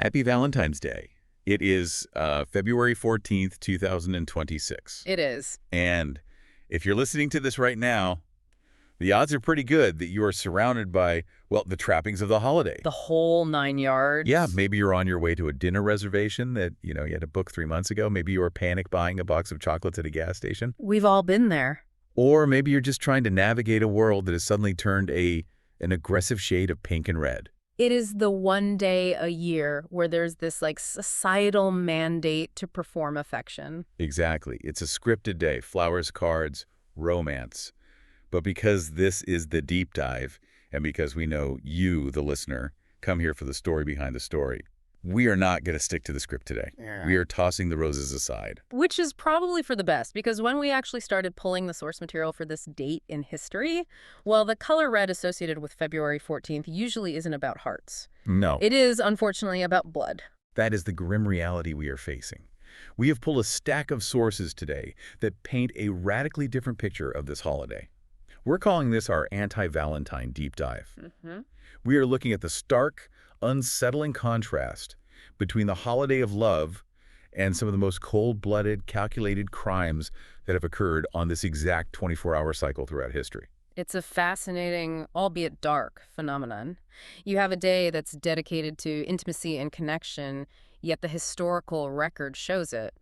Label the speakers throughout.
Speaker 1: Happy Valentine's Day. It is February 14th, 2026.
Speaker 2: It is.
Speaker 1: And if you're listening to this right now, the odds are pretty good that you are surrounded by, well, the trappings of the holiday.
Speaker 2: The whole 9 yards.
Speaker 1: Yeah, maybe you're on your way to a dinner reservation that, you had to book 3 months ago. Maybe you were panic buying a box of chocolates at a gas station.
Speaker 2: We've all been there.
Speaker 1: Or maybe you're just trying to navigate a world that has suddenly turned an aggressive shade of pink and red.
Speaker 2: It is the one day a year where there's this societal mandate to perform affection.
Speaker 1: Exactly. It's a scripted day. Flowers, cards, romance. But because this is the deep dive, and because we know you, the listener, come here for the story behind the story, we are not going to stick to the script today.
Speaker 2: Yeah.
Speaker 1: We are tossing the roses aside.
Speaker 2: Which is probably for the best, because when we actually started pulling the source material for this date in history, well, the color red associated with February 14th usually isn't about hearts.
Speaker 1: No.
Speaker 2: It is, unfortunately, about blood.
Speaker 1: That is the grim reality we are facing. We have pulled a stack of sources today that paint a radically different picture of this holiday. We're calling this our Anti-Valentine deep dive. We are looking at the stark, unsettling contrast between the holiday of love and some of the most cold-blooded, calculated crimes that have occurred on this exact 24-hour cycle throughout history.
Speaker 2: It's a fascinating, albeit dark, phenomenon. You have a day that's dedicated to intimacy and connection, yet the historical record shows it.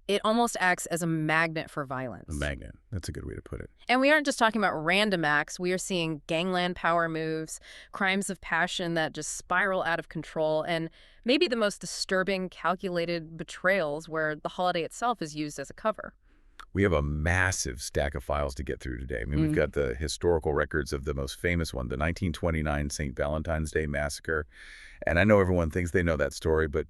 Speaker 2: It almost acts as a magnet for violence.
Speaker 1: A magnet. That's a good way to put it.
Speaker 2: And we aren't just talking about random acts. We are seeing gangland power moves, crimes of passion that just spiral out of control, and maybe the most disturbing, calculated betrayals where the holiday itself is used as a cover.
Speaker 1: We have a massive stack of files to get through today. I mean, we've got the historical records of the most famous one, the 1929 St. Valentine's Day Massacre. And I know everyone thinks they know that story, but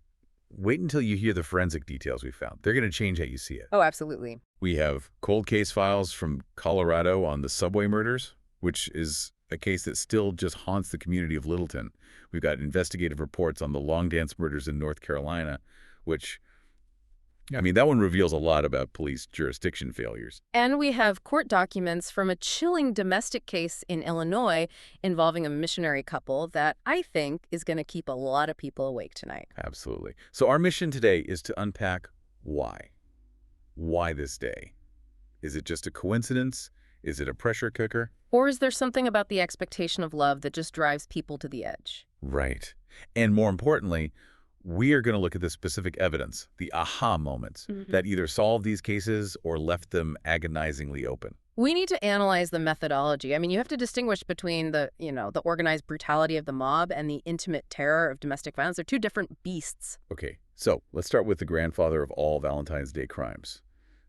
Speaker 1: wait until you hear the forensic details we found. They're going to change how you see it.
Speaker 2: Oh, absolutely.
Speaker 1: We have cold case files from Colorado on the subway murders, which is a case that still just haunts the community of Littleton. We've got investigative reports on the Long Dance murders in North Carolina, which, I mean, that one reveals a lot about police jurisdiction failures.
Speaker 2: And we have court documents from a chilling domestic case in Illinois involving a missionary couple that I think is going to keep a lot of people awake tonight.
Speaker 1: Absolutely. So our mission today is to unpack why. Why this day? Is it just a coincidence? Is it a pressure cooker?
Speaker 2: Or is there something about the expectation of love that just drives people to the edge?
Speaker 1: Right. And more importantly, we are going to look at the specific evidence, the aha moments, that either solved these cases or left them agonizingly open.
Speaker 2: We need to analyze the methodology. I mean, you have to distinguish between the organized brutality of the mob and the intimate terror of domestic violence. They're two different beasts.
Speaker 1: Okay, so let's start with the grandfather of all Valentine's Day crimes,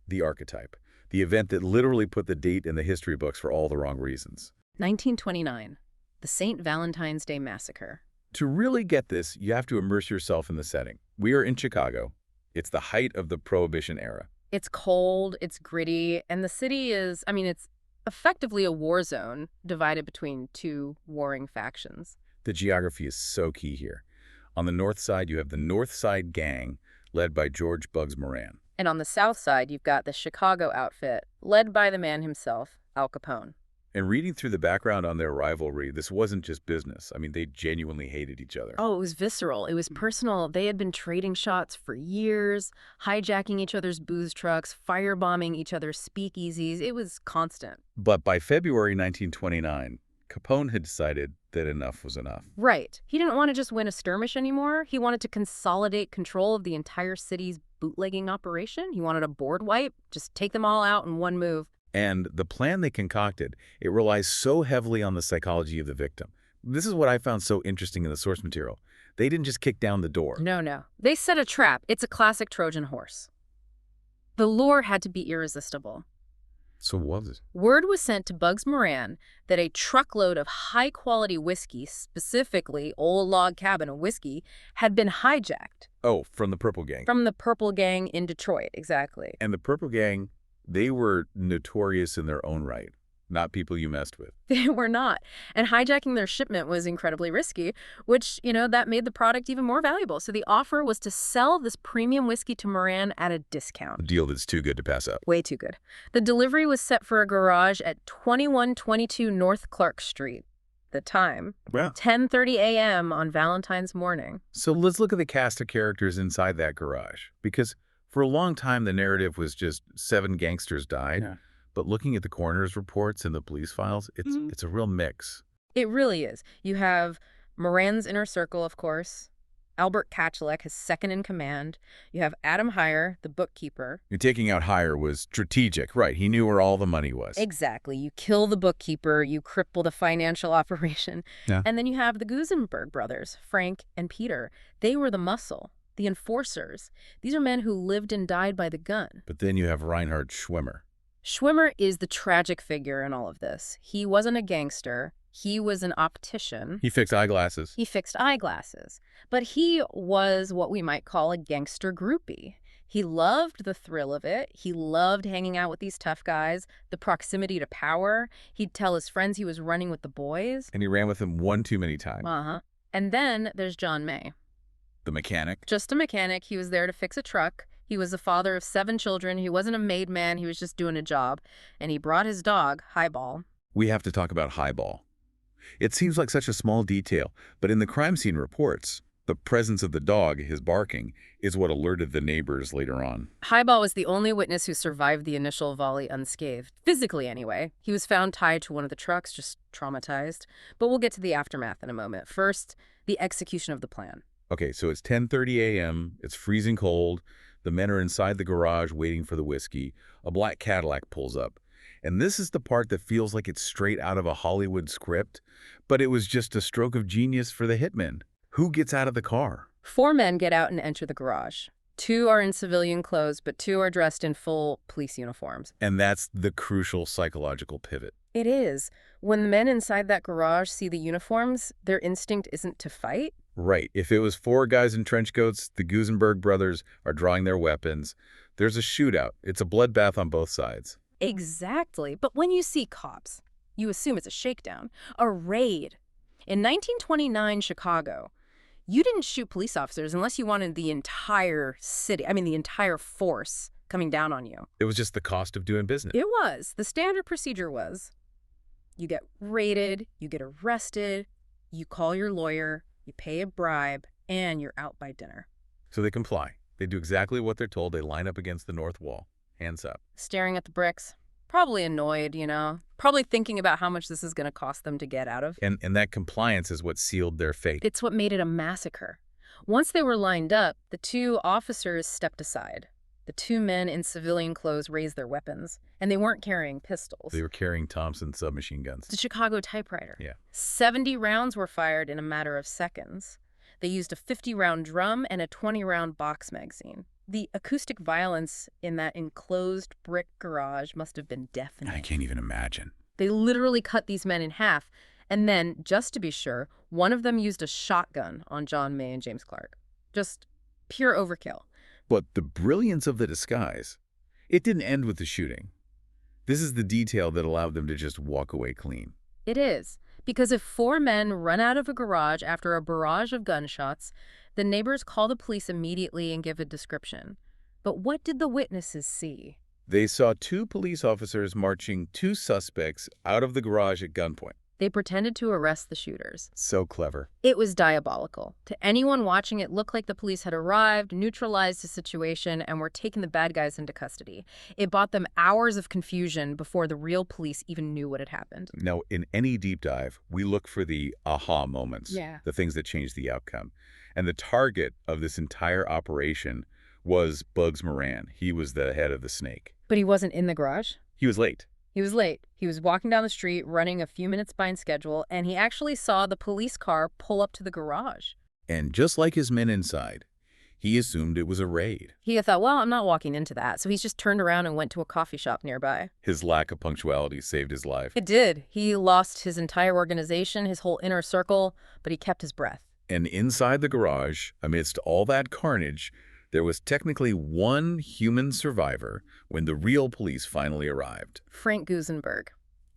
Speaker 1: the archetype, the event that literally put the date in the history books for all the wrong reasons.
Speaker 2: 1929, the St. Valentine's Day Massacre.
Speaker 1: To really get this, you have to immerse yourself in the setting. We are in Chicago. It's the height of the Prohibition era.
Speaker 2: It's cold, it's gritty, and the city is, it's effectively a war zone divided between two warring factions.
Speaker 1: The geography is so key here. On the north side, you have the North Side Gang, led by George Bugs Moran.
Speaker 2: And on the south side, you've got the Chicago outfit, led by the man himself, Al Capone.
Speaker 1: And reading through the background on their rivalry, this wasn't just business. I mean, they genuinely hated each other.
Speaker 2: Oh, it was visceral. It was personal. They had been trading shots for years, hijacking each other's booze trucks, firebombing each other's speakeasies. It was constant.
Speaker 1: But by February 1929, Capone had decided that enough was enough.
Speaker 2: Right. He didn't want to just win a skirmish anymore. He wanted to consolidate control of the entire city's bootlegging operation. He wanted a board wipe, just take them all out in one move.
Speaker 1: And the plan they concocted, it relies so heavily on the psychology of the victim. This is what I found so interesting in the source material. They didn't just kick down the door.
Speaker 2: No. They set a trap. It's a classic Trojan horse. The lure had to be irresistible.
Speaker 1: So what was it?
Speaker 2: Word was sent to Bugs Moran that a truckload of high-quality whiskey, specifically Old Log Cabin whiskey, had been hijacked.
Speaker 1: Oh, from the Purple Gang.
Speaker 2: From the Purple Gang in Detroit, exactly.
Speaker 1: And the Purple Gang, they were notorious in their own right, not people you messed with.
Speaker 2: They were not. And hijacking their shipment was incredibly risky, which, that made the product even more valuable. So the offer was to sell this premium whiskey to Moran at a discount.
Speaker 1: A deal that's too good to pass up.
Speaker 2: Way too good. The delivery was set for a garage at 2122 North Clark Street. The time,
Speaker 1: Well,
Speaker 2: 10:30 a.m. on Valentine's morning.
Speaker 1: so let's look at the cast of characters inside that garage. Because for a long time, the narrative was just 7 gangsters died. Yeah. But looking at the coroner's reports and the police files, it's a real mix.
Speaker 2: It really is. You have Moran's inner circle, of course. Albert Kachalek, his second in command. You have Adam Heyer, the bookkeeper.
Speaker 1: You're taking out Heyer was strategic, right? He knew where all the money was.
Speaker 2: Exactly. You kill the bookkeeper, you cripple the financial operation.
Speaker 1: Yeah.
Speaker 2: And then you have the Gusenberg brothers, Frank and Peter. They were the muscle, the enforcers. These are men who lived and died by the gun.
Speaker 1: But then you have Reinhard Schwimmer.
Speaker 2: Schwimmer is the tragic figure in all of this. He wasn't a gangster. He was an optician.
Speaker 1: He fixed eyeglasses.
Speaker 2: He fixed eyeglasses. But he was what we might call a gangster groupie. He loved the thrill of it. He loved hanging out with these tough guys, the proximity to power. He'd tell his friends he was running with the boys.
Speaker 1: And he ran with them one too many times.
Speaker 2: And then there's John May.
Speaker 1: The mechanic.
Speaker 2: Just a mechanic. He was there to fix a truck. He was the father of 7 children. He wasn't a made man. He was just doing a job. And he brought his dog, Highball.
Speaker 1: We have to talk about Highball. It seems like such a small detail, but in the crime scene reports, the presence of the dog, his barking, is what alerted the neighbors later on.
Speaker 2: Highball was the only witness who survived the initial volley unscathed. Physically, anyway. He was found tied to one of the trucks, just traumatized. But we'll get to the aftermath in a moment. First, the execution of the plan.
Speaker 1: Okay, so it's 10:30 a.m., it's freezing cold, the men are inside the garage waiting for the whiskey, a black Cadillac pulls up. And this is the part that feels like it's straight out of a Hollywood script, but it was just a stroke of genius for the hitman. Who gets out of the car?
Speaker 2: 4 men get out and enter the garage. 2 are in civilian clothes, but 2 are dressed in full police uniforms.
Speaker 1: And that's the crucial psychological pivot.
Speaker 2: It is. When the men inside that garage see the uniforms, their instinct isn't to fight.
Speaker 1: Right. If it was 4 guys in trench coats, the Gusenberg brothers are drawing their weapons. There's a shootout. It's a bloodbath on both sides.
Speaker 2: Exactly. But when you see cops, you assume it's a shakedown, a raid. In 1929 Chicago, you didn't shoot police officers unless you wanted the entire city, the entire force coming down on you.
Speaker 1: It was just the cost of doing business.
Speaker 2: It was. The standard procedure was you get raided, you get arrested, you call your lawyer, you pay a bribe, and you're out by dinner.
Speaker 1: So they comply. They do exactly what they're told. They line up against the north wall. Hands up.
Speaker 2: Staring at the bricks. Probably annoyed, Probably thinking about how much this is going to cost them to get out of.
Speaker 1: And that compliance is what sealed their fate.
Speaker 2: It's what made it a massacre. Once they were lined up, the 2 officers stepped aside. The 2 men in civilian clothes raised their weapons. And they weren't carrying pistols.
Speaker 1: They were carrying Thompson submachine guns.
Speaker 2: The Chicago typewriter.
Speaker 1: Yeah.
Speaker 2: 70 rounds were fired in a matter of seconds. They used a 50-round drum and a 20-round box magazine. The acoustic violence in that enclosed brick garage must have been deafening.
Speaker 1: I can't even imagine.
Speaker 2: They literally cut these men in half. And then, just to be sure, one of them used a shotgun on John May and James Clark. Just pure overkill.
Speaker 1: But the brilliance of the disguise, it didn't end with the shooting. This is the detail that allowed them to just walk away clean.
Speaker 2: It is. Because if 4 men run out of a garage after a barrage of gunshots, the neighbors call the police immediately and give a description. But what did the witnesses see?
Speaker 1: They saw 2 police officers marching 2 suspects out of the garage at gunpoint.
Speaker 2: They pretended to arrest the shooters.
Speaker 1: So clever.
Speaker 2: It was diabolical. To anyone watching, it looked like the police had arrived, neutralized the situation, and were taking the bad guys into custody. It bought them hours of confusion before the real police even knew what had happened.
Speaker 1: Now, in any deep dive, we look for the aha moments, the things that change the outcome. And the target of this entire operation was Bugs Moran. He was the head of the snake.
Speaker 2: But he wasn't in the garage?
Speaker 1: He was late.
Speaker 2: He was late. He was walking down the street, running a few minutes behind schedule, and he actually saw the police car pull up to the garage.
Speaker 1: And just like his men inside, he assumed it was a raid.
Speaker 2: He thought, well, I'm not walking into that. So he's just turned around and went to a coffee shop nearby.
Speaker 1: His lack of punctuality saved his life.
Speaker 2: It did. He lost his entire organization, his whole inner circle, but he kept his breath.
Speaker 1: And inside the garage, amidst all that carnage, there was technically 1 human survivor when the real police finally arrived.
Speaker 2: Frank Gusenberg.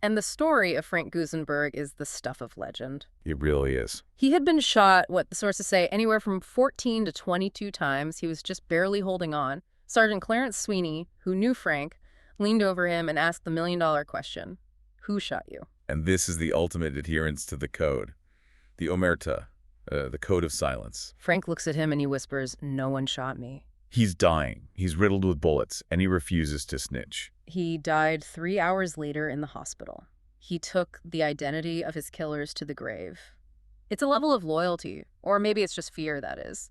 Speaker 2: And the story of Frank Gusenberg is the stuff of legend.
Speaker 1: It really is.
Speaker 2: He had been shot, what the sources say, anywhere from 14 to 22 times. He was just barely holding on. Sergeant Clarence Sweeney, who knew Frank, leaned over him and asked the $1 million question. Who shot you?
Speaker 1: And this is the ultimate adherence to the code. The omerta, the code of silence.
Speaker 2: Frank looks at him and he whispers, "No one shot me."
Speaker 1: He's dying. He's riddled with bullets, and he refuses to snitch.
Speaker 2: He died 3 hours later in the hospital. He took the identity of his killers to the grave. It's a level of loyalty, or maybe it's just fear, that is.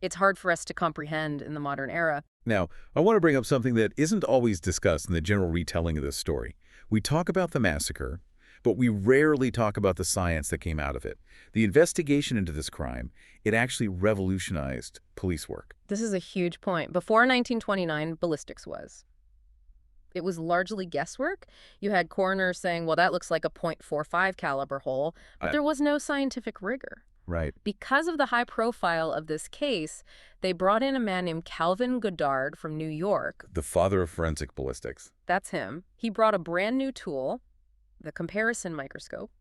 Speaker 2: It's hard for us to comprehend in the modern era.
Speaker 1: Now, I want to bring up something that isn't always discussed in the general retelling of this story. We talk about the massacre, but we rarely talk about the science that came out of it. The investigation into this crime, it actually revolutionized police work.
Speaker 2: This is a huge point. Before 1929, ballistics was. It was largely guesswork. You had coroners saying, well, that looks like a .45 caliber hole, but there was no scientific rigor.
Speaker 1: Right.
Speaker 2: Because of the high profile of this case, they brought in a man named Calvin Goddard from New York.
Speaker 1: The father of forensic ballistics.
Speaker 2: That's him. He brought a brand new tool, the comparison microscope,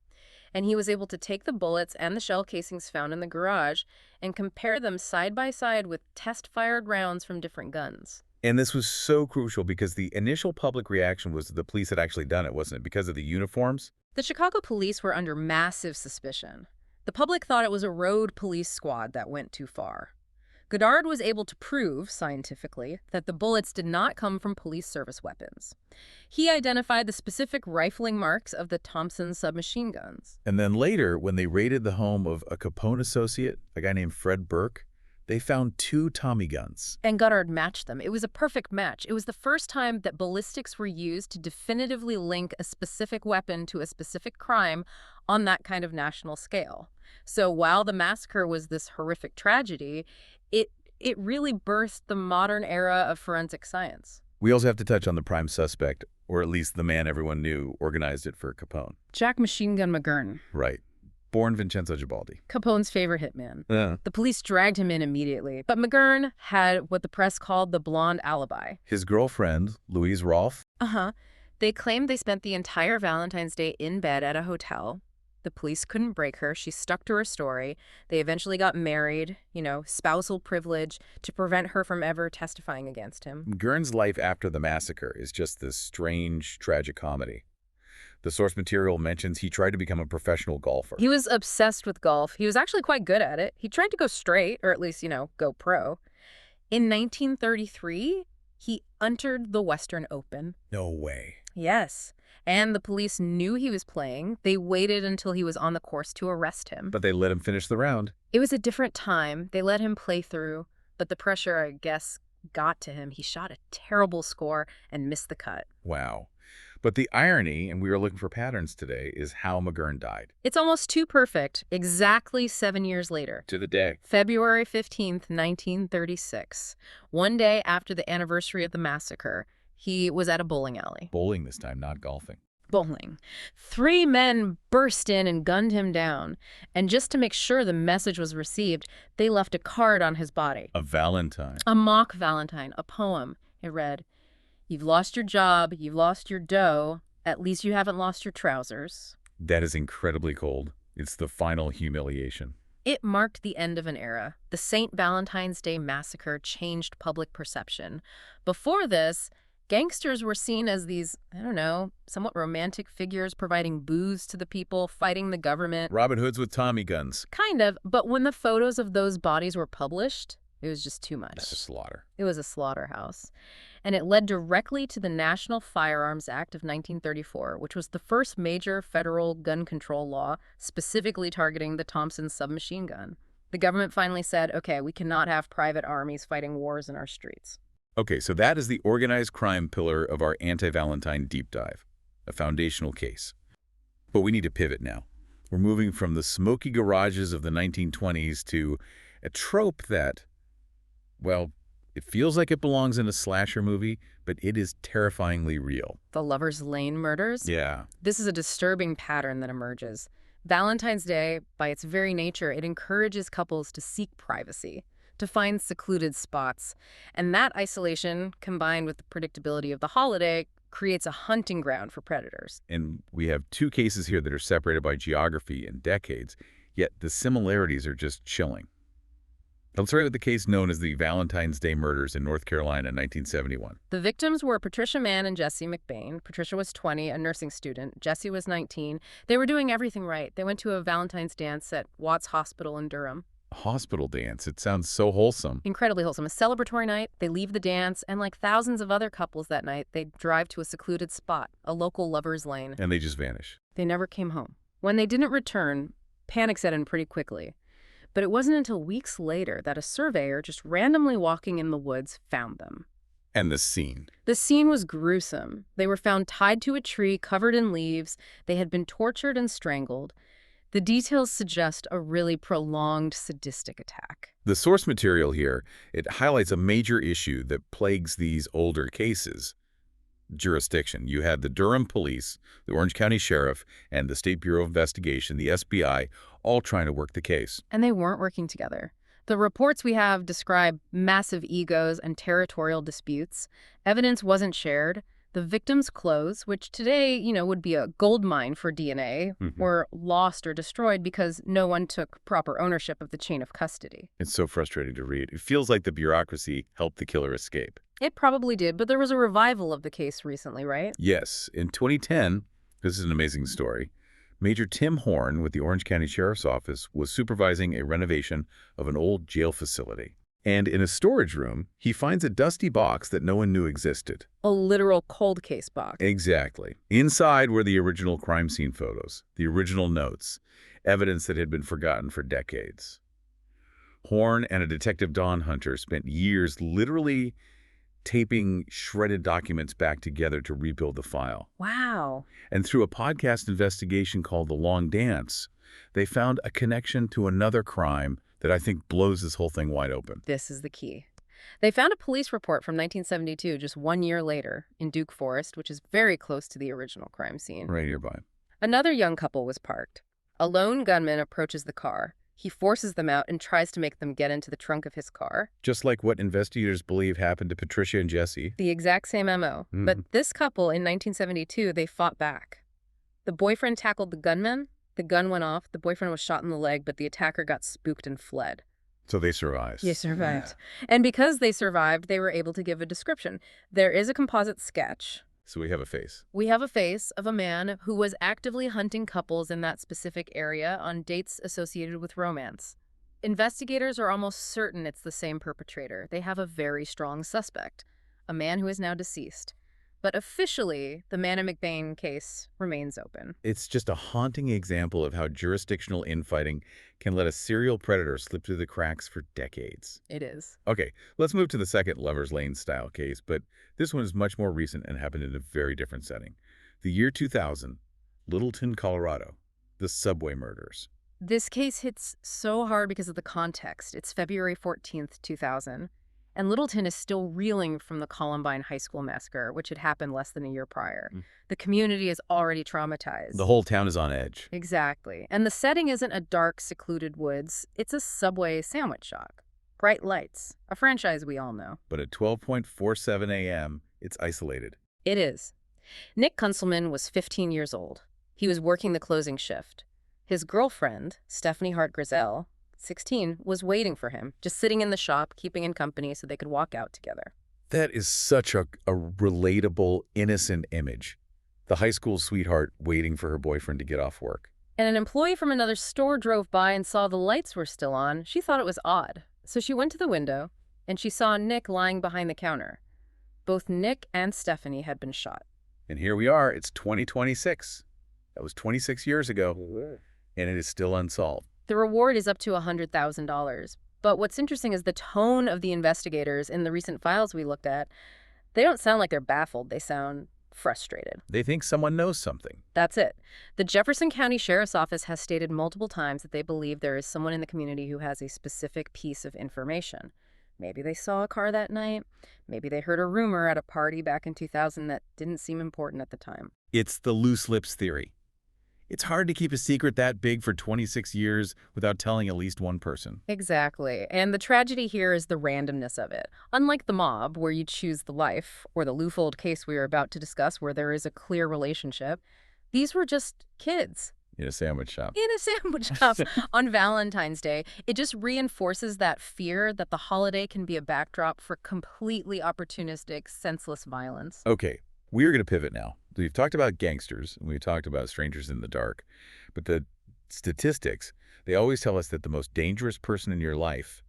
Speaker 2: and he was able to take the bullets and the shell casings found in the garage and compare them side by side with test-fired rounds from different guns.
Speaker 1: And this was so crucial because the initial public reaction was that the police had actually done it, wasn't it? Because of the uniforms?
Speaker 2: The Chicago police were under massive suspicion. The public thought it was a road police squad that went too far. Goddard was able to prove, scientifically, that the bullets did not come from police service weapons. He identified the specific rifling marks of the Thompson submachine guns.
Speaker 1: And then later, when they raided the home of a Capone associate, a guy named Fred Burke, they found 2 Tommy guns.
Speaker 2: And Goddard matched them. It was a perfect match. It was the first time that ballistics were used to definitively link a specific weapon to a specific crime on that kind of national scale. So while the massacre was this horrific tragedy, it really birthed the modern era of forensic science.
Speaker 1: We also have to touch on the prime suspect, or at least the man everyone knew organized it for Capone.
Speaker 2: Jack Machine Gun McGurn.
Speaker 1: Right. Born Vincenzo Garibaldi.
Speaker 2: Capone's favorite hitman. The police dragged him in immediately, but McGurn had what the press called the blonde alibi.
Speaker 1: His girlfriend, Louise Rolfe.
Speaker 2: They claimed they spent the entire Valentine's Day in bed at a hotel. The police couldn't break her. She stuck to her story. They eventually got married, spousal privilege, to prevent her from ever testifying against him.
Speaker 1: McGurn's life after the massacre is just this strange, tragic comedy. The source material mentions he tried to become a professional golfer.
Speaker 2: He was obsessed with golf. He was actually quite good at it. He tried to go straight, or at least, go pro. In 1933, he entered the Western Open.
Speaker 1: No way.
Speaker 2: Yes. And the police knew he was playing. They waited until he was on the course to arrest him.
Speaker 1: But they let him finish the round.
Speaker 2: It was a different time. They let him play through, but the pressure, I guess, got to him. He shot a terrible score and missed the cut.
Speaker 1: Wow. But the irony, and we are looking for patterns today, is how McGurn died.
Speaker 2: It's almost too perfect. Exactly 7 years later.
Speaker 1: To the day.
Speaker 2: February 15th, 1936. One day after the anniversary of the massacre, he was at a bowling alley.
Speaker 1: Bowling this time, not golfing.
Speaker 2: Bowling. 3 men burst in and gunned him down. And just to make sure the message was received, they left a card on his body.
Speaker 1: A Valentine.
Speaker 2: A mock Valentine, a poem. It read, "You've lost your job, you've lost your dough, at least you haven't lost your trousers."
Speaker 1: That is incredibly cold. It's the final humiliation.
Speaker 2: It marked the end of an era. The St. Valentine's Day massacre changed public perception. Before this, gangsters were seen as these, somewhat romantic figures providing booze to the people, fighting the government.
Speaker 1: Robin Hoods with Tommy guns.
Speaker 2: Kind of, but when the photos of those bodies were published, it was just too much.
Speaker 1: That's a slaughter.
Speaker 2: It was a slaughterhouse. And it led directly to the National Firearms Act of 1934, which was the first major federal gun control law specifically targeting the Thompson submachine gun. The government finally said, okay, we cannot have private armies fighting wars in our streets.
Speaker 1: Okay, so that is the organized crime pillar of our Anti-Valentine deep dive, a foundational case. But we need to pivot now. We're moving from the smoky garages of the 1920s to a trope that, well, it feels like it belongs in a slasher movie, but it is terrifyingly real.
Speaker 2: The Lover's Lane murders?
Speaker 1: Yeah.
Speaker 2: This is a disturbing pattern that emerges. Valentine's Day, by its very nature, it encourages couples to seek privacy, to find secluded spots. And that isolation, combined with the predictability of the holiday, creates a hunting ground for predators.
Speaker 1: And we have 2 cases here that are separated by geography and decades, yet the similarities are just chilling. Let's start with the case known as the Valentine's Day murders in North Carolina in 1971.
Speaker 2: The victims were Patricia Mann and Jesse McBain. Patricia was 20, a nursing student. Jesse was 19. They were doing everything right. They went to a Valentine's dance at Watts Hospital in Durham.
Speaker 1: Hospital dance. It sounds so wholesome.
Speaker 2: Incredibly wholesome. A celebratory night. They leave the dance, and like thousands of other couples that night, they drive to a secluded spot, a local lover's lane.
Speaker 1: And they just vanish.
Speaker 2: They never came home. When they didn't return, panic set in pretty quickly. But it wasn't until weeks later that a surveyor, just randomly walking in the woods, found them.
Speaker 1: And the scene.
Speaker 2: The scene was gruesome. They were found tied to a tree, covered in leaves. They had been tortured and strangled. The details suggest a really prolonged, sadistic attack.
Speaker 1: The source material here, it highlights a major issue that plagues these older cases. Jurisdiction. You had the Durham Police, the Orange County Sheriff, and the State Bureau of Investigation, the SBI, all trying to work the case.
Speaker 2: And they weren't working together. The reports we have describe massive egos and territorial disputes. Evidence wasn't shared. The victims' clothes, which today, would be a gold mine for DNA, were lost or destroyed because no one took proper ownership of the chain of custody.
Speaker 1: It's so frustrating to read. It feels like the bureaucracy helped the killer escape.
Speaker 2: It probably did, but there was a revival of the case recently, right?
Speaker 1: Yes. In 2010, this is an amazing story, Major Tim Horn with the Orange County Sheriff's Office was supervising a renovation of an old jail facility. And in a storage room, he finds a dusty box that no one knew existed.
Speaker 2: A literal cold case box.
Speaker 1: Exactly. Inside were the original crime scene photos, the original notes, evidence that had been forgotten for decades. Horn and a detective Don Hunter spent years literally taping shredded documents back together to rebuild the file.
Speaker 2: Wow.
Speaker 1: And through a podcast investigation called The Long Dance, they found a connection to another crime that I think blows this whole thing wide open.
Speaker 2: This is the key. They found a police report from 1972, just 1 year later, in Duke Forest, which is very close to the original crime scene.
Speaker 1: Right nearby.
Speaker 2: Another young couple was parked. A lone gunman approaches the car. He forces them out and tries to make them get into the trunk of his car.
Speaker 1: Just like what investigators believe happened to Patricia and Jesse.
Speaker 2: The exact same MO. But this couple, in 1972, they fought back. The boyfriend tackled the gunman. The gun went off. The boyfriend was shot in the leg, but the attacker got spooked and fled.
Speaker 1: So they survived.
Speaker 2: They survived. Yeah. And because they survived, they were able to give a description. There is a composite sketch.
Speaker 1: So we have a face.
Speaker 2: We have a face of a man who was actively hunting couples in that specific area on dates associated with romance. Investigators are almost certain it's the same perpetrator. They have a very strong suspect, a man who is now deceased. But officially, the Mann and McBain case remains open.
Speaker 1: It's just a haunting example of how jurisdictional infighting can let a serial predator slip through the cracks for decades.
Speaker 2: It is.
Speaker 1: Okay, let's move to the second Lover's Lane style case, but this one is much more recent and happened in a very different setting. The year 2000, Littleton, Colorado, the subway murders.
Speaker 2: This case hits so hard because of the context. It's February 14th, 2000. And Littleton is still reeling from the Columbine high school massacre, which had happened less than a year prior. The community is already traumatized.
Speaker 1: The whole town is on edge.
Speaker 2: Exactly. And the setting isn't a dark, secluded woods. It's a Subway sandwich shop. Bright lights. A franchise we all know.
Speaker 1: But at 12:47 a.m., it's isolated.
Speaker 2: It is. Nick Kunselman was 15 years old. He was working the closing shift. His girlfriend, Stephanie Hart Griselle, 16, was waiting for him, just sitting in the shop, keeping him company so they could walk out together.
Speaker 1: That is such a relatable, innocent image. The high school sweetheart waiting for her boyfriend to get off work.
Speaker 2: And an employee from another store drove by and saw the lights were still on. She thought it was odd. So she went to the window, and she saw Nick lying behind the counter. Both Nick and Stephanie had been shot.
Speaker 1: And here we are. It's 2026. That was 26 years ago, and it is still unsolved.
Speaker 2: The reward is up to $100,000. But what's interesting is the tone of the investigators in the recent files we looked at. They don't sound like they're baffled. They sound frustrated.
Speaker 1: They think someone knows something.
Speaker 2: That's it. The Jefferson County Sheriff's Office has stated multiple times that they believe there is someone in the community who has a specific piece of information. Maybe they saw a car that night. Maybe they heard a rumor at a party back in 2000 that didn't seem important at the time.
Speaker 1: It's the loose lips theory. It's hard to keep a secret that big for 26 years without telling at least one person.
Speaker 2: Exactly. And the tragedy here is the randomness of it. Unlike the mob, where you choose the life, or the Luthold case we are about to discuss, where there is a clear relationship, these were just kids.
Speaker 1: in a sandwich shop.
Speaker 2: In a sandwich shop on Valentine's Day. It just reinforces that fear that the holiday can be a backdrop for completely opportunistic, senseless violence.
Speaker 1: Okay, we're going to pivot now. We've talked about gangsters, and we've talked about strangers in the dark. But the statistics, they always tell us that the most dangerous person in your life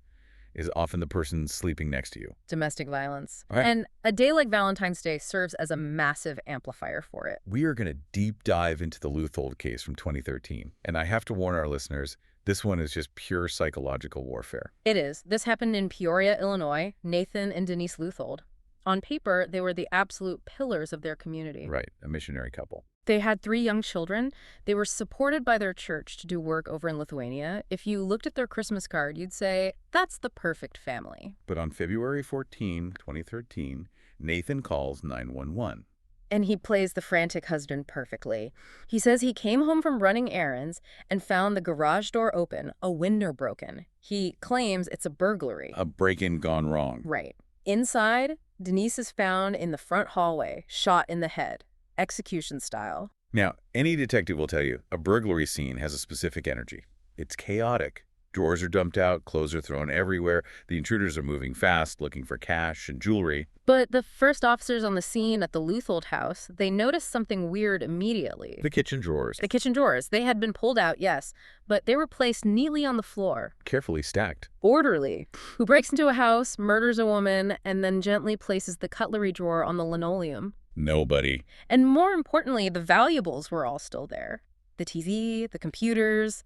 Speaker 1: is often the person sleeping next to you.
Speaker 2: Domestic violence.
Speaker 1: All right.
Speaker 2: And a day like Valentine's Day serves as a massive amplifier for it.
Speaker 1: We are going to deep dive into the Luthold case from 2013. And I have to warn our listeners, this one is just pure psychological warfare.
Speaker 2: It is. This happened in Peoria, Illinois. Nathan and Denise Luthold. On paper, they were the absolute pillars of their community.
Speaker 1: Right, a missionary couple.
Speaker 2: They had 3 young children. They were supported by their church to do work over in Lithuania. If you looked at their Christmas card, you'd say, that's the perfect family.
Speaker 1: But on February 14, 2013, Nathan calls 911.
Speaker 2: And he plays the frantic husband perfectly. He says he came home from running errands and found the garage door open, a window broken. He claims it's a burglary.
Speaker 1: A break-in gone wrong.
Speaker 2: Right. Inside, Denise is found in the front hallway, shot in the head. Execution style.
Speaker 1: Now, any detective will tell you a burglary scene has a specific energy. It's chaotic. Drawers are dumped out, clothes are thrown everywhere, the intruders are moving fast, looking for cash and jewelry.
Speaker 2: But the first officers on the scene at the Luthold house, they noticed something weird immediately.
Speaker 1: The kitchen drawers.
Speaker 2: The kitchen drawers. They had been pulled out, yes, but they were placed neatly on the floor.
Speaker 1: Carefully stacked.
Speaker 2: Orderly. Who breaks into a house, murders a woman, and then gently places the cutlery drawer on the linoleum.
Speaker 1: Nobody.
Speaker 2: And more importantly, the valuables were all still there. The TV, the computers,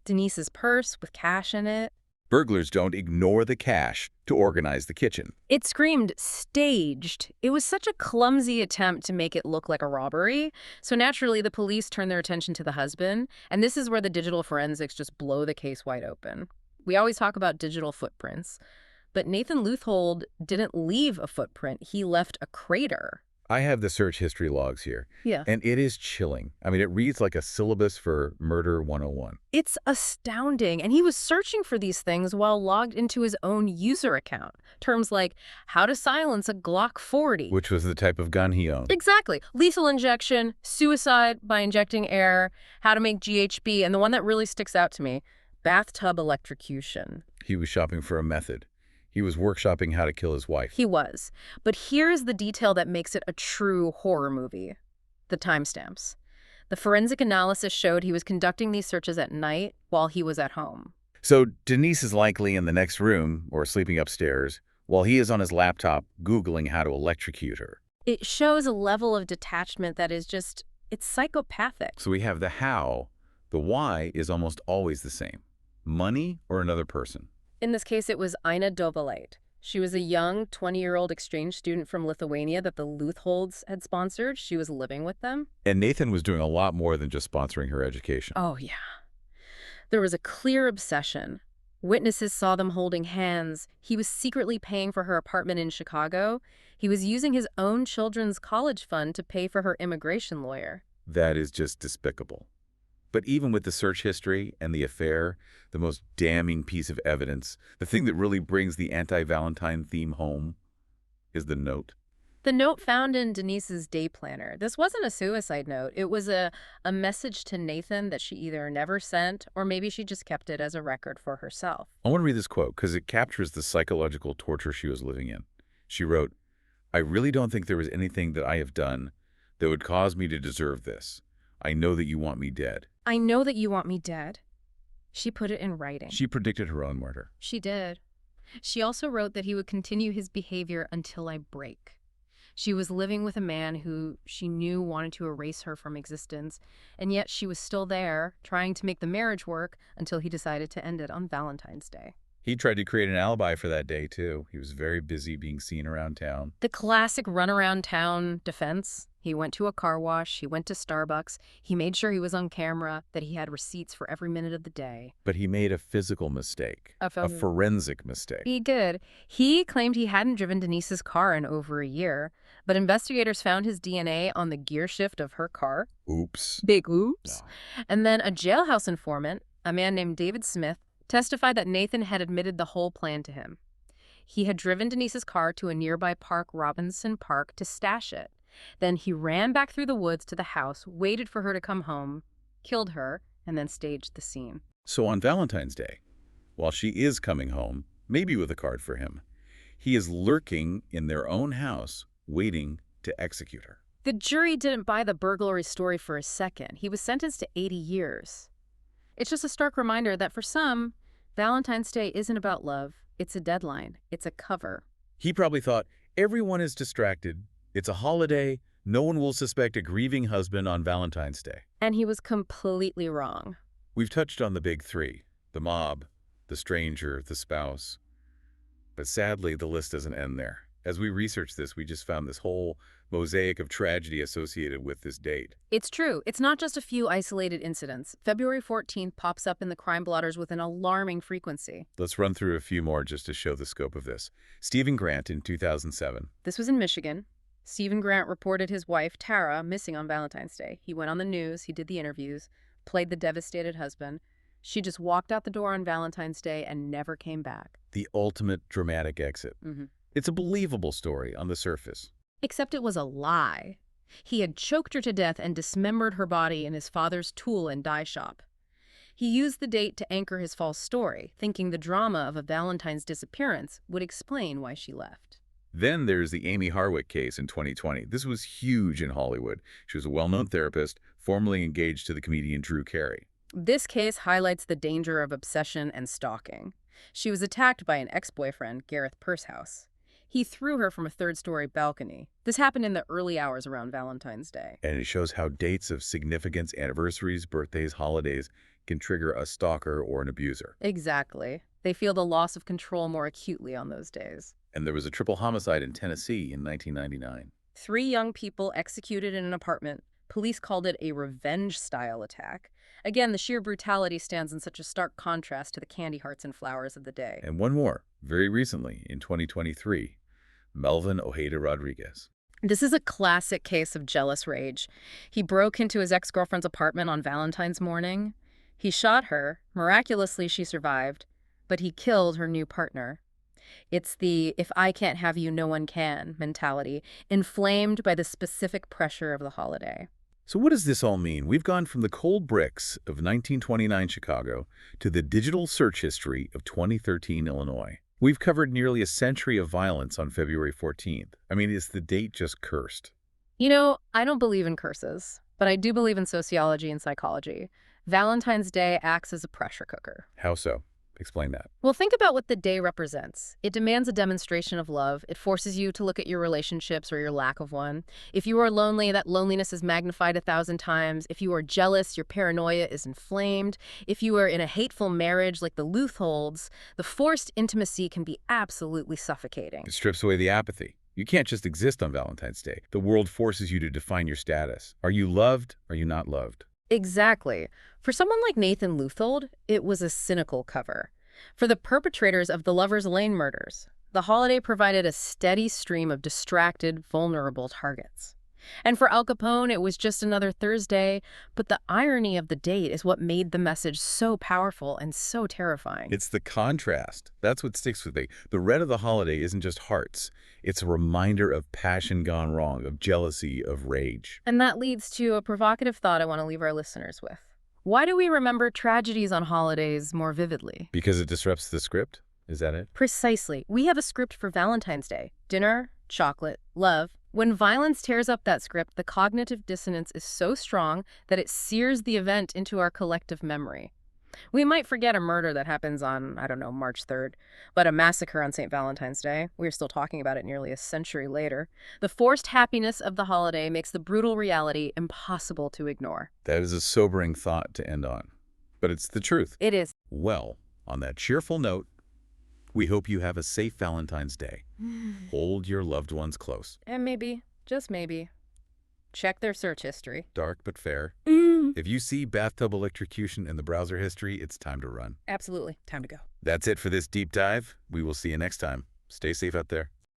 Speaker 2: Denise's purse with cash in it.
Speaker 1: Burglars don't ignore the cash to organize the kitchen.
Speaker 2: It screamed staged. It was such a clumsy attempt to make it look like a robbery. So naturally, the police turned their attention to the husband. And this is where the digital forensics just blow the case wide open. We always talk about digital footprints. But Nathan Luthold didn't leave a footprint. He left a crater.
Speaker 1: I have the search history logs here.
Speaker 2: Yeah.
Speaker 1: And it is chilling. I mean, it reads like a syllabus for Murder 101.
Speaker 2: It's astounding. And he was searching for these things while logged into his own user account. Terms like how to silence a Glock 40.
Speaker 1: Which was the type of gun he owned.
Speaker 2: Exactly. Lethal injection, suicide by injecting air, how to make GHB, and the one that really sticks out to me, bathtub electrocution.
Speaker 1: He was shopping for a method. He was workshopping how to kill his wife.
Speaker 2: He was. But here's the detail that makes it a true horror movie. The timestamps. The forensic analysis showed he was conducting these searches at night while he was at home.
Speaker 1: So Denise is likely in the next room or sleeping upstairs while he is on his laptop Googling how to electrocute her.
Speaker 2: It shows a level of detachment that is just, it's psychopathic.
Speaker 1: So we have the how. The why is almost always the same. Money or another person.
Speaker 2: In this case, it was Ina Dovalait. She was a young 20-year-old exchange student from Lithuania that the Lutholds had sponsored. She was living with them.
Speaker 1: And Nathan was doing a lot more than just sponsoring her education.
Speaker 2: Oh, yeah. There was a clear obsession. Witnesses saw them holding hands. He was secretly paying for her apartment in Chicago. He was using his own children's college fund to pay for her immigration lawyer.
Speaker 1: That is just despicable. But even with the search history and the affair, the most damning piece of evidence, the thing that really brings the anti-Valentine theme home, is the note.
Speaker 2: The note found in Denise's day planner. This wasn't a suicide note. It was a message to Nathan that she either never sent or maybe she just kept it as a record for herself.
Speaker 1: I want to read this quote because it captures the psychological torture she was living in. She wrote, "I really don't think there was anything that I have done that would cause me to deserve this. I know that you want me dead."
Speaker 2: I know that you want me dead. She put it in writing.
Speaker 1: She predicted her own murder.
Speaker 2: She did. She also wrote that he would continue his behavior until I break. She was living with a man who she knew wanted to erase her from existence, and yet she was still there, trying to make the marriage work until he decided to end it on Valentine's Day.
Speaker 1: He tried to create an alibi for that day, too. He was very busy being seen around town.
Speaker 2: The classic run-around-town defense. He went to a car wash, he went to Starbucks, he made sure he was on camera, that he had receipts for every minute of the day.
Speaker 1: But he made a physical mistake, a forensic mistake.
Speaker 2: He did. He claimed he hadn't driven Denise's car in over a year, but investigators found his DNA on the gear shift of her car.
Speaker 1: Oops.
Speaker 2: Big oops.
Speaker 1: No.
Speaker 2: And then a jailhouse informant, a man named David Smith, testified that Nathan had admitted the whole plan to him. He had driven Denise's car to a nearby park, Robinson Park, to stash it. Then he ran back through the woods to the house, waited for her to come home, killed her, and then staged the scene.
Speaker 1: So on Valentine's Day, while she is coming home, maybe with a card for him, he is lurking in their own house, waiting to execute her.
Speaker 2: The jury didn't buy the burglary story for a second. He was sentenced to 80 years. It's just a stark reminder that for some, Valentine's Day isn't about love. It's a deadline. It's a cover.
Speaker 1: He probably thought, everyone is distracted. It's a holiday. No one will suspect a grieving husband on Valentine's Day.
Speaker 2: And he was completely wrong.
Speaker 1: We've touched on the big three, the mob, the stranger, the spouse. But sadly, the list doesn't end there. As we researched this, we just found this whole mosaic of tragedy associated with this date.
Speaker 2: It's true. It's not just a few isolated incidents. February 14th pops up in the crime blotters with an alarming frequency.
Speaker 1: Let's run through a few more just to show the scope of this. Stephen Grant in 2007.
Speaker 2: This was in Michigan. Stephen Grant reported his wife, Tara, missing on Valentine's Day. He went on the news, he did the interviews, played the devastated husband. She just walked out the door on Valentine's Day and never came back.
Speaker 1: The ultimate dramatic exit. It's a believable story on the surface.
Speaker 2: Except it was a lie. He had choked her to death and dismembered her body in his father's tool and die shop. He used the date to anchor his false story, thinking the drama of a Valentine's disappearance would explain why she left.
Speaker 1: Then there's the Amy Harwick case in 2020. This was huge in Hollywood. She was a well-known therapist, formerly engaged to the comedian Drew Carey.
Speaker 2: This case highlights the danger of obsession and stalking. She was attacked by an ex-boyfriend, Gareth Pursehouse. He threw her from a third-story balcony. This happened in the early hours around Valentine's Day.
Speaker 1: And it shows how dates of significance, anniversaries, birthdays, holidays, can trigger a stalker or an abuser.
Speaker 2: Exactly. They feel the loss of control more acutely on those days.
Speaker 1: And there was a triple homicide in Tennessee in 1999.
Speaker 2: 3 young people executed in an apartment. Police called it a revenge-style attack. Again, the sheer brutality stands in such a stark contrast to the candy hearts and flowers of the day.
Speaker 1: And one more, very recently, in 2023, Melvin Ojeda Rodriguez.
Speaker 2: This is a classic case of jealous rage. He broke into his ex-girlfriend's apartment on Valentine's morning. He shot her. Miraculously, she survived, but he killed her new partner. It's the "if I can't have you, no one can" mentality, inflamed by the specific pressure of the holiday.
Speaker 1: So what does this all mean? We've gone from the cold bricks of 1929 Chicago to the digital search history of 2013 Illinois. We've covered nearly a century of violence on February 14th. I mean, is the date just cursed?
Speaker 2: You know, I don't believe in curses, but I do believe in sociology and psychology. Valentine's Day acts as a pressure cooker.
Speaker 1: How so? Explain that.
Speaker 2: Well, think about what the day represents. It demands a demonstration of love. It forces you to look at your relationships or your lack of one. If you are lonely, that loneliness is magnified 1,000 times. If you are jealous, your paranoia is inflamed. If you are in a hateful marriage like the Lutholds, the forced intimacy can be absolutely suffocating.
Speaker 1: It strips away the apathy. You can't just exist on Valentine's Day. The world forces you to define your status. Are you loved? Are you not loved?
Speaker 2: Exactly. For someone like Nathan Luthold, it was a cynical cover. For the perpetrators of the Lover's Lane murders, the holiday provided a steady stream of distracted, vulnerable targets. And for Al Capone, it was just another Thursday, but the irony of the date is what made the message so powerful and so terrifying.
Speaker 1: It's the contrast. That's what sticks with me. The red of the holiday isn't just hearts. It's a reminder of passion gone wrong, of jealousy, of rage.
Speaker 2: And that leads to a provocative thought I want to leave our listeners with. Why do we remember tragedies on holidays more vividly?
Speaker 1: Because it disrupts the script? Is that it?
Speaker 2: Precisely. We have a script for Valentine's Day. Dinner, chocolate, love. When violence tears up that script, the cognitive dissonance is so strong that it sears the event into our collective memory. We might forget a murder that happens on, I don't know, March 3rd, but a massacre on St. Valentine's Day, we're still talking about it nearly a century later. The forced happiness of the holiday makes the brutal reality impossible to ignore.
Speaker 1: That is a sobering thought to end on. But it's the truth.
Speaker 2: It is.
Speaker 1: Well, on that cheerful note, we hope you have a safe Valentine's Day. Hold your loved ones close.
Speaker 2: And maybe, just maybe, check their search history.
Speaker 1: Dark but fair. If you see bathtub electrocution in the browser history, it's time to run.
Speaker 2: Absolutely. Time to go.
Speaker 1: That's it for this deep dive. We will see you next time. Stay safe out there.